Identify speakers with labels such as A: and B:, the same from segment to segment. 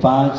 A: 5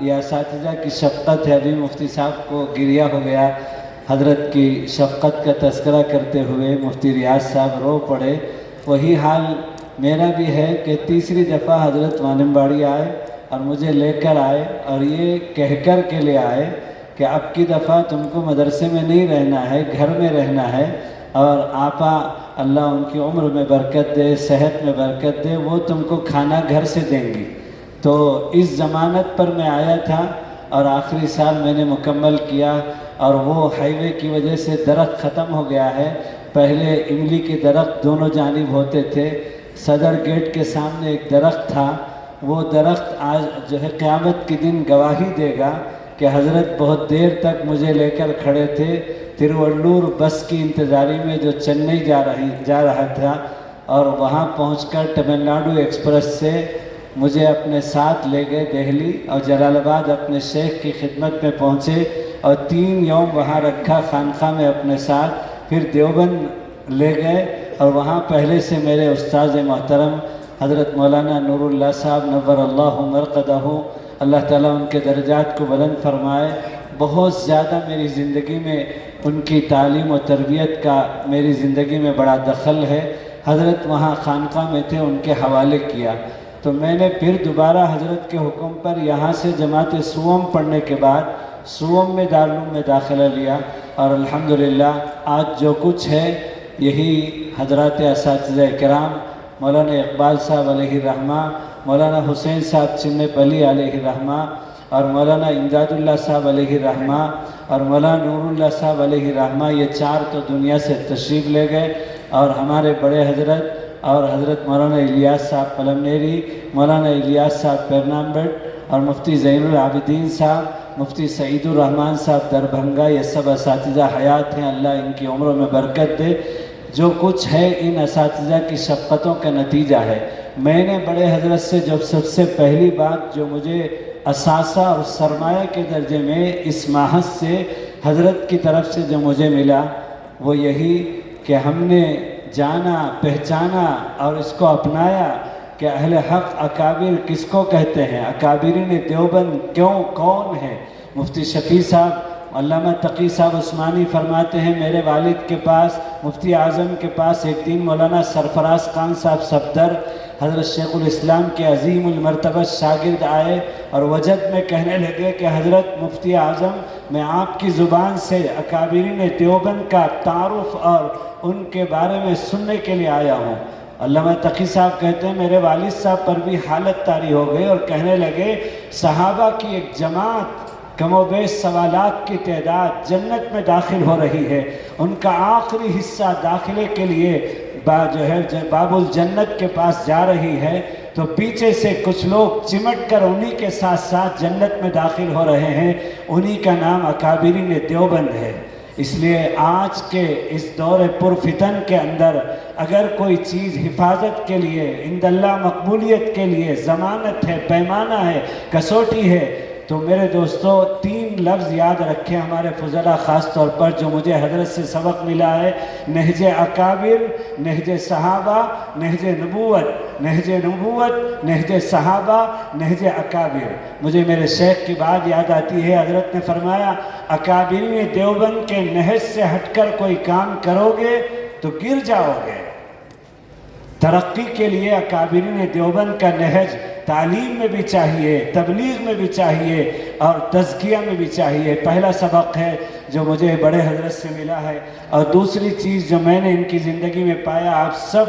A: یہ اساتذہ کی شفقت ہے. ابھی مفتی صاحب کو گریہ ہو گیا حضرت کی شفقت کا تذکرہ کرتے ہوئے، مفتی ریاض صاحب رو پڑے. وہی حال میرا بھی ہے کہ تیسری دفعہ حضرت وانم باڑی آئے اور مجھے لے کر آئے اور یہ کہہ کر کے لے آئے کہ اب کی دفعہ تم کو مدرسے میں نہیں رہنا ہے، گھر میں رہنا ہے. اور آپا اللہ ان کی عمر میں برکت دے، صحت میں برکت دے، وہ تم کو کھانا گھر سے دیں گی. تو اس ضمانت پر میں آیا تھا اور آخری سال میں نے مکمل کیا. اور وہ ہائی وے کی وجہ سے درخت ختم ہو گیا ہے. پہلے املی کے درخت دونوں جانب ہوتے تھے. صدر گیٹ کے سامنے ایک درخت تھا. وہ درخت آج جو ہے قیامت کے دن گواہی دے گا کہ حضرت بہت دیر تک مجھے لے کر کھڑے تھے تروولور بس کی انتظاری میں جو چنئی جا رہا تھا. اور وہاں پہنچ کر تمل ناڈو ایکسپریس سے مجھے اپنے ساتھ لے گئے دہلی اور جلال آباد اپنے شیخ کی خدمت میں پہنچے اور 3 یوم وہاں رکھا خانقاہ میں اپنے ساتھ. پھر دیوبند لے گئے اور وہاں پہلے سے میرے استاذ محترم حضرت مولانا نور اللہ صاحب نور اللہ مرقدہ، اللہ تعالیٰ ان کے درجات کو بلند فرمائے. بہت زیادہ میری زندگی میں ان کی تعلیم و تربیت کا میری زندگی میں بڑا دخل ہے. حضرت وہاں خانقاہ میں تھے، ان کے حوالے کیا. تو میں نے پھر دوبارہ حضرت کے حکم پر یہاں سے جماعت سوم پڑھنے کے بعد سوم میں دارالعلوم میں داخلہ لیا. اور الحمدللہ آج جو کچھ ہے یہی حضرات اساتذہ کرام مولانا اقبال صاحب علیہ الرحمہ، مولانا حسین صاحب چننے پلی علیہ الرحمہ، اور مولانا امداد اللہ صاحب علیہ الرحمہ، اور مولانا نور اللہ صاحب علیہ الرحمہ، یہ 4 تو دنیا سے تشریف لے گئے. اور ہمارے بڑے حضرت اور حضرت مولانا الیاس صاحب پلمنیری، مولانا الیاس صاحب پیرنامبٹ، اور مفتی زین العابدین صاحب، مفتی سعید الرحمن صاحب دربھنگا، یہ سب اساتذہ حیات ہیں. اللہ ان کی عمروں میں برکت دے. جو کچھ ہے ان اساتذہ کی شفقتوں کا نتیجہ ہے. میں نے بڑے حضرت سے جو سب سے پہلی بات جو مجھے اثاثہ اور سرمایہ کے درجے میں اس ماحد سے حضرت کی طرف سے جو مجھے ملا وہ یہی کہ ہم نے جانا پہچانا اور اس کو اپنایا کہ اہل حق اکابر کس کو کہتے ہیں، اکابرین دیوبند کون ہے. مفتی شفیع صاحب، علامہ تقی صاحب عثمانی فرماتے ہیں میرے والد کے پاس، مفتی اعظم کے پاس ایک دن مولانا سرفراز خان صاحب صفدر حضرت شیخ الاسلام کے عظیم المرتبہ شاگرد آئے اور وجد میں کہنے لگے کہ حضرت مفتی اعظم، میں آپ کی زبان سے اکابرین دیوبند کا تعارف اور ان کے بارے میں سننے کے لیے آیا ہوں. علامہ تقی صاحب کہتے ہیں میرے والد صاحب پر بھی حالت طاری ہو گئی اور کہنے لگے صحابہ کی ایک جماعت کم و بیش 1.25 لاکھ کی تعداد جنت میں داخل ہو رہی ہے. ان کا آخری حصہ داخلے کے لیے جو ہے باب الجنت کے پاس جا رہی ہے. تو پیچھے سے کچھ لوگ چمٹ کر انہی کے ساتھ ساتھ جنت میں داخل ہو رہے ہیں. انہی کا نام اکابرین دیوبند ہے. اس لیے آج کے اس دور پرفتن کے اندر اگر کوئی چیز حفاظت کے لیے عند اللہ مقبولیت کے لیے ضمانت ہے، پیمانہ ہے، کسوٹی ہے، تو میرے دوستو 3 لفظ یاد رکھیں ہمارے فضلاء خاص طور پر جو مجھے حضرت سے سبق ملا ہے: نہج اکابر، نہج صحابہ، نہج نبوت، نہج نبوت، نہج صحابہ، نہج اکابر. مجھے میرے شیخ کی بات یاد آتی ہے. حضرت نے فرمایا اکابرین دیوبند کے نہج سے ہٹ کر کوئی کام کرو گے تو گر جاؤ گے. ترقی کے لیے اکابرین دیوبند کا نہج تعلیم میں بھی چاہیے، تبلیغ میں بھی چاہیے اور تزکیہ میں بھی چاہیے. پہلا سبق ہے جو مجھے بڑے حضرت سے ملا ہے. اور دوسری چیز جو میں نے ان کی زندگی میں پایا، آپ سب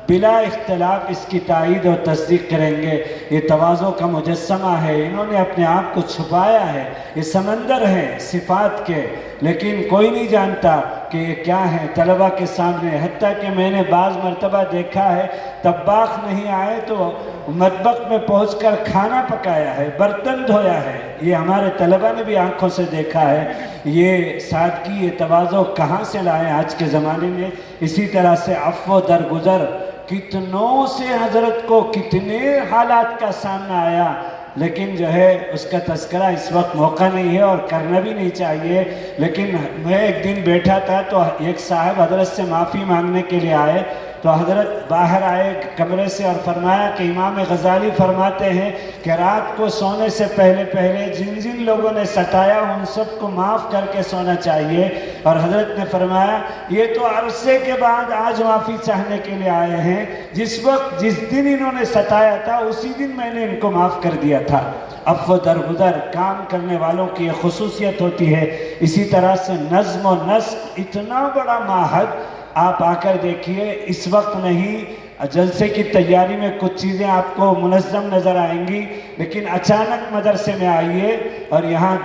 A: بلا اختلاف اس کی تائید اور تصدیق کریں گے، یہ تواضع کا مجسمہ ہے. انہوں نے اپنے آپ کو چھپایا ہے. یہ سمندر ہیں صفات کے، لیکن کوئی نہیں جانتا کہ یہ کیا ہے طلبہ کے سامنے. حتیٰ کہ میں نے بعض مرتبہ دیکھا ہے طباخ نہیں آئے تو مطبخ میں پہنچ کر کھانا پکایا ہے، برتن دھویا ہے. یہ ہمارے طلبہ نے بھی آنکھوں سے دیکھا ہے. یہ سادگی، یہ تواضع کہاں سے لائے آج کے زمانے میں. اسی طرح سے عفو درگزر، کتنوں سے حضرت کو کتنے حالات کا سامنا آیا، لیکن جو ہے اس کا تذکرہ اس وقت موقع نہیں ہے اور کرنا بھی نہیں چاہیے. لیکن میں ایک دن بیٹھا تھا تو ایک صاحب حضرت سے معافی مانگنے کے لیے آئے
B: تو حضرت باہر آئے کمرے سے اور فرمایا کہ امام غزالی فرماتے ہیں کہ رات کو سونے سے پہلے پہلے جن جن لوگوں نے ستایا ان سب کو معاف کر کے سونا چاہیے. اور حضرت نے فرمایا یہ تو عرصے کے بعد آج معافی چاہنے کے لیے آئے ہیں، جس دن انہوں نے ستایا تھا اسی دن میں نے ان کو معاف کر دیا تھا. عفو درگزر کام کرنے والوں کی یہ خصوصیت ہوتی ہے. اسی طرح سے نظم و نسق اتنا بڑا معہد آپ آ کر دیکھیے. اس وقت نہیں، جلسے کی تیاری میں کچھ چیزیں آپ کو منظم نظر آئیں گی، لیکن اچانک مدرسے میں آئیے اور یہاں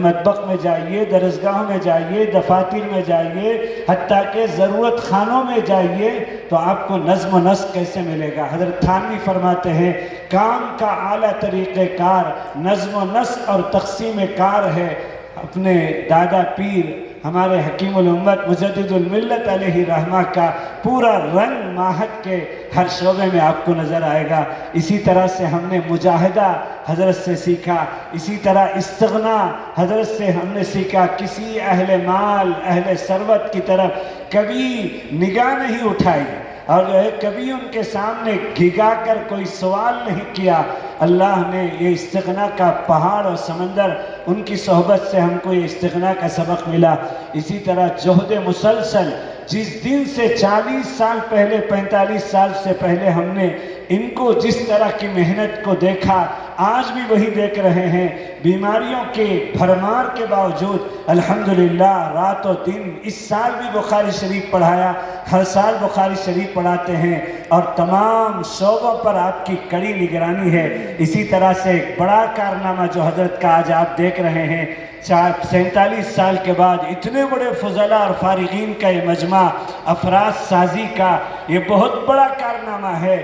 B: مطبخ میں جائیے، درسگاہوں میں جائیے، دفاتر میں جائیے، حتیٰ کہ ضرورت خانوں میں جائیے تو آپ کو نظم و نسق کیسے ملے گا. حضرت تھانوی فرماتے ہیں کام کا اعلیٰ طریقہ کار نظم و نسق اور تقسیم کار ہے. اپنے دادا پیر ہمارے حکیم الامت مجدد الملت علیہ رحمہ کا پورا رنگ معہد کے ہر شعبے میں آپ کو نظر آئے گا. اسی طرح سے ہم نے مجاہدہ حضرت سے سیکھا، اسی طرح استغنا حضرت سے ہم نے سیکھا. کسی اہل مال اہل ثروت کی طرف کبھی نگاہ نہیں اٹھائی اور جو ہے کبھی ان کے سامنے گھگا کر کوئی سوال نہیں کیا. اللہ نے یہ استغنا کا پہاڑ اور سمندر، ان کی صحبت سے ہم کو یہ استغنا کا سبق ملا. اسی طرح جہد مسلسل، جس دن سے 40 سال پہلے 45 سال سے پہلے ہم نے ان کو جس طرح کی محنت کو دیکھا آج بھی وہی دیکھ رہے ہیں. بیماریوں کے بھرمار کے باوجود الحمدللہ رات و دن، اس سال بھی بخاری شریف پڑھایا، ہر سال بخاری شریف پڑھاتے ہیں اور تمام شعبوں پر آپ کی کڑی نگرانی ہے. اسی طرح سے ایک بڑا کارنامہ جو حضرت کا آج آپ دیکھ رہے ہیں، 47 سال کے بعد اتنے بڑے فضلاء اور فارغین کا یہ مجمع افراز سازی کا، یہ بہت بڑا کارنامہ ہے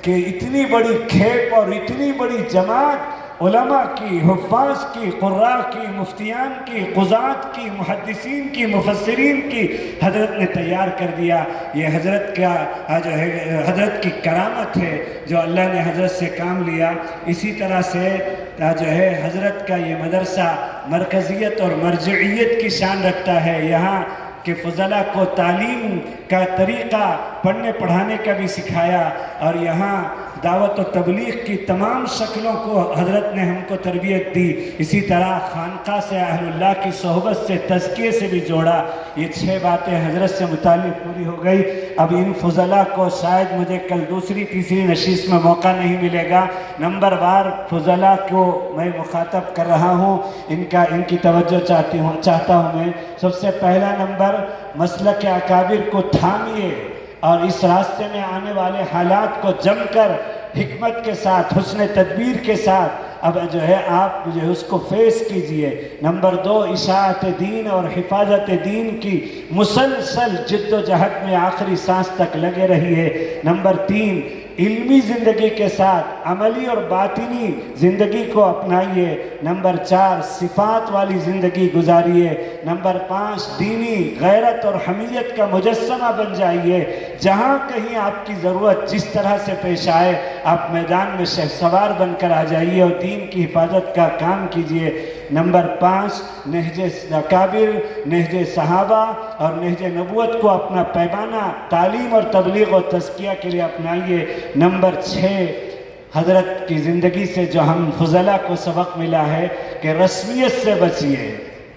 B: کہ اتنی بڑی کھیپ اور اتنی بڑی جماعت علماء کی، حفاظ کی، قراء کی، مفتیان کی، قضات کی، محدثین کی، مفسرین کی حضرت نے تیار کر دیا. یہ حضرت کا جو ہے حضرت کی کرامت ہے جو اللہ نے حضرت سے کام لیا. اسی طرح سے جو ہے حضرت کا یہ مدرسہ مرکزیت اور مرجعیت کی شان رکھتا ہے. یہاں کہ فضلاء کو تعلیم کا طریقہ پڑھنے پڑھانے کا بھی سکھایا اور یہاں دعوت و تبلیغ کی تمام شکلوں کو حضرت نے ہم کو تربیت دی. اسی طرح خانقاہ سے اہل اللہ کی صحبت سے تزکیے سے بھی جوڑا. یہ 6 باتیں حضرت سے متعلق پوری ہو گئی. اب ان فضلاء کو شاید مجھے کل دوسری تیسری نشست میں موقع نہیں ملے گا. نمبر وار فضلاء کو میں مخاطب کر رہا ہوں، ان کی توجہ چاہتا ہوں میں. سب سے پہلا نمبر، مسلک اکابر کو تھامیے اور اس راستے میں آنے والے حالات کو جم کر حکمت کے ساتھ، حسن تدبیر کے ساتھ اب جو ہے آپ جو ہے اس کو فیس کیجئے. نمبر 2، اشاعت دین اور حفاظت دین کی مسلسل جد و جہد میں آخری سانس تک لگے رہیے. نمبر 3، علمی زندگی کے ساتھ عملی اور باطنی زندگی کو اپنائیے. نمبر 4، صفات والی زندگی گزاریے. نمبر 5، دینی غیرت اور حمیت کا مجسمہ بن جائیے. جہاں کہیں آپ کی ضرورت جس طرح سے پیش آئے آپ میدان میں شہسوار بن کر آ جائیے اور دین کی حفاظت کا کام کیجیے. نمبر 5، نہج اکابر، نہج صحابہ اور نہج نبوت کو اپنا پیمانہ تعلیم اور تبلیغ و تزکیہ کے لیے اپنائیے. نمبر 6، حضرت کی زندگی سے جو ہم فضلاء کو سبق ملا ہے کہ رسمیت سے بچیے،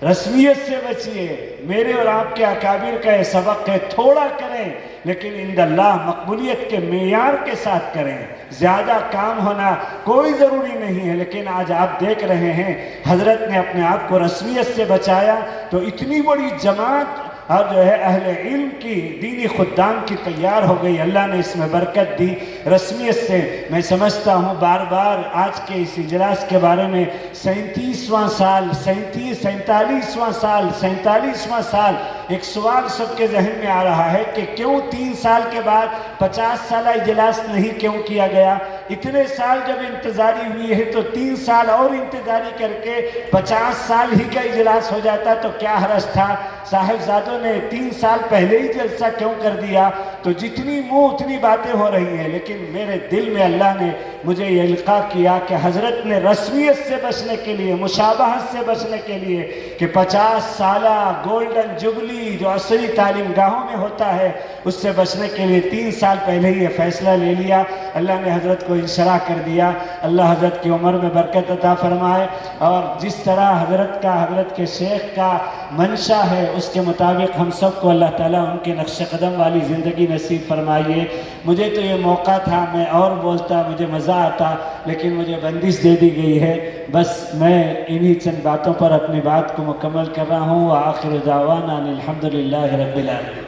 B: رسمیت سے بچیے. میرے اور آپ کے اکابر کا یہ سبق ہے، تھوڑا کریں لیکن عند اللہ مقبولیت کے معیار کے ساتھ کریں. زیادہ کام ہونا کوئی ضروری نہیں ہے، لیکن آج آپ دیکھ رہے ہیں حضرت نے اپنے آپ کو رسمیت سے بچایا تو اتنی بڑی جماعت اور جو ہے اہل علم کی دینی خدام کی تیار ہو گئی. اللہ نے اس میں برکت دی. رسمیت سے میں سمجھتا ہوں بار بار آج کے اس اجلاس کے بارے میں 37واں سال 47واں سال ایک سوال سب کے ذہن میں آ رہا ہے کہ کیوں 3 سال کے بعد 50 سالہ اجلاس نہیں کیوں کیا گیا. اتنے سال جب انتظاری ہوئی ہے تو 3 سال اور انتظاری کر کے 50 سال ہی کا اجلاس ہو جاتا تو کیا حرج تھا. صاحبزادوں نے 3 سال پہلے ہی جلسہ کیوں کر دیا. تو جتنی منہ اتنی باتیں ہو رہی ہیں، لیکن میرے دل میں اللہ نے مجھے یہ القاء کیا کہ حضرت نے رسمیت سے بچنے کے لیے، مشابہت سے بچنے کے لیے کہ 50 سالہ گولڈن جبلی جو عصری تعلیم گاہوں میں ہوتا ہے اس سے بچنے کے لیے 3 سال پہلے ہی یہ فیصلہ لے لیا۔ اللہ نے حضرت کو انشراح کر دیا، اللہ حضرت کی عمر میں برکت عطا فرمائے، اور جس طرح حضرت کا، حضرت کے شیخ کا منشا ہے اس کے مطابق ہم سب کو اللہ تعالیٰ ان کے نقش قدم والی زندگی نصیب فرمائیے۔ مجھے تو یہ موقع تھا، میں اور بولتا، مجھے مزہ آتا، لیکن مجھے بندش دے دی گئی ہے، بس میں انہی چند باتوں پر اپنی بات کو مکمل کر رہا ہوں۔ وآخر دعوانا ان الحمدللہ رب العالمین۔